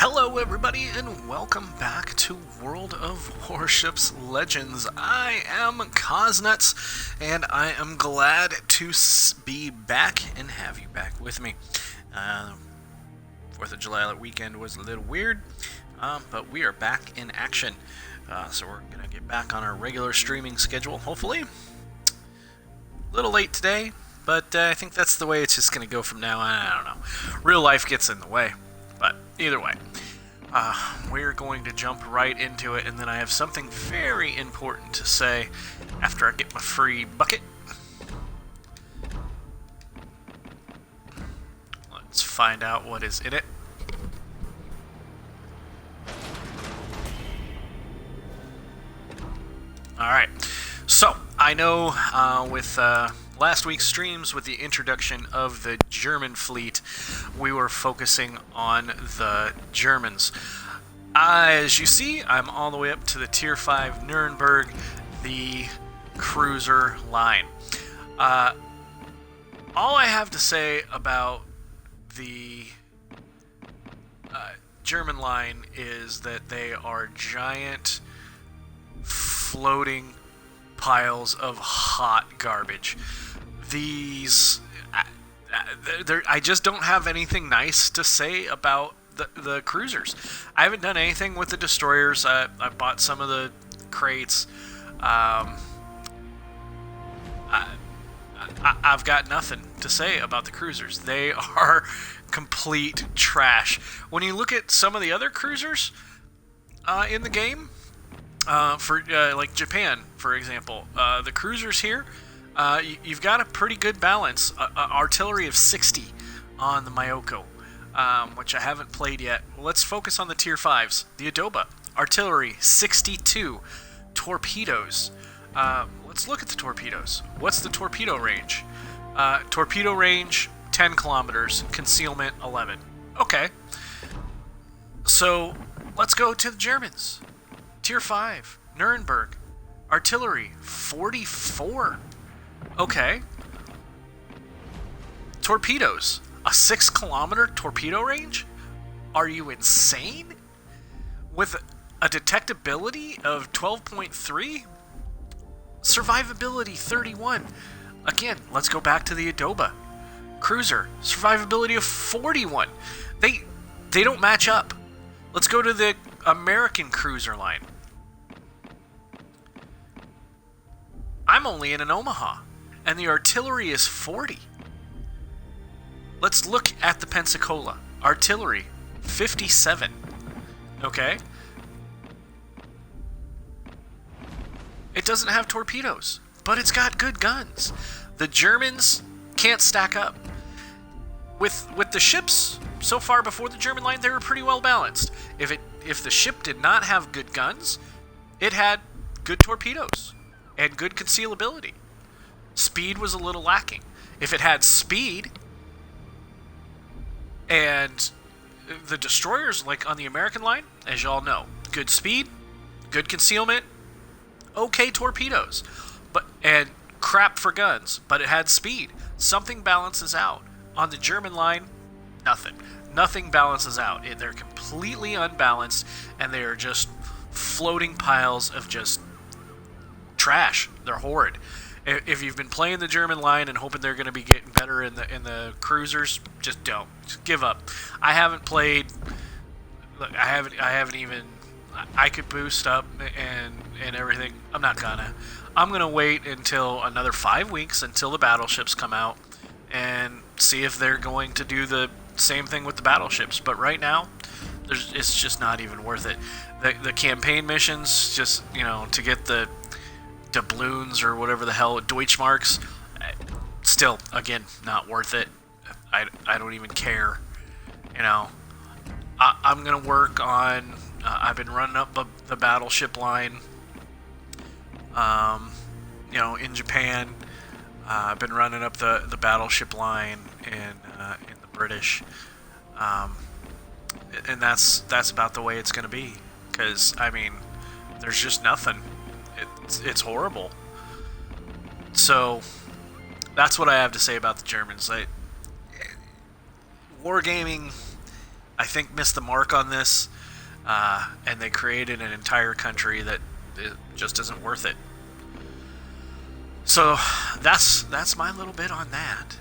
Hello everybody and welcome back to World of Warships Legends. I am Cosnuts and I am glad to be back and have you back with me. 4th of July weekend was a little weird, but we are back in action. So we're going to get back on our regular streaming schedule, hopefully. A little late today, but I think that's the way it's just going to go from now on. I don't know. Real life gets in the way. But either way, we're going to jump right into it, and then I have something very important to say after I get my free bucket. Let's find out what is in it. Alright, so I know with last week's streams, with the introduction of the German fleet, we were focusing on the Germans. As you see, I'm all the way up to the Tier 5 Nuremberg, the cruiser line. All I have to say about the German line is that they are giant, floating piles of hot garbage. These, I just don't have anything nice to say about the cruisers. I haven't done anything with the destroyers. I bought some of the crates. I've got nothing to say about the cruisers. They are complete trash. When you look at some of the other cruisers in the game, for like Japan, for example, the cruisers here, you've got a pretty good balance. Artillery of 60 on the Myoko, which I haven't played yet. Let's focus on the Tier 5s. The Adoba, artillery 62, torpedoes. Let's look at the torpedoes. What's the torpedo range? Torpedo range 10 kilometers, concealment 11. Okay. So let's go to the Germans. Tier 5, Nuremberg, artillery 44. Okay. Torpedoes, a 6-kilometer torpedo range? Are you insane? With a detectability of 12.3? Survivability 31. Again, let's go back to the Adoba. Cruiser, survivability of 41. They don't match up. Let's go to the American cruiser line. I'm only in an Omaha, and the artillery is 40. Let's look at the Pensacola. Artillery, 57. Okay. It doesn't have torpedoes, but it's got good guns. The Germans can't stack up. With the ships so far before the German line, they were pretty well balanced. If the ship did not have good guns, it had good torpedoes and good concealability. Speed was a little lacking. If it had speed, and the destroyers, like on the American line, as y'all know, good speed, good concealment, okay torpedoes, and crap for guns, but it had speed. Something balances out. On the German line, nothing. Nothing balances out. They're completely unbalanced, and they are just floating piles of just trash. They're horrid. If you've been playing the German line and hoping they're going to be getting better in the cruisers, just don't. Just give up. I haven't played. I haven't even. I could boost up and everything. I'm not gonna. I'm gonna wait until another 5 weeks until the battleships come out and see if they're going to do the same thing with the battleships. But right now, it's just not even worth it. The campaign missions, just to get the doubloons or whatever the hell, Deutschmarks, still, again, not worth it. I don't even care. I'm going to work on, I've been running up the battleship line, in Japan. I've been running up the battleship line in the British. And that's about the way it's going to be. Because, there's just nothing. It's horrible. So that's what I have to say about the Germans. Wargaming I think missed the mark on this, and they created an entire country that it just isn't worth it. So that's my little bit on that.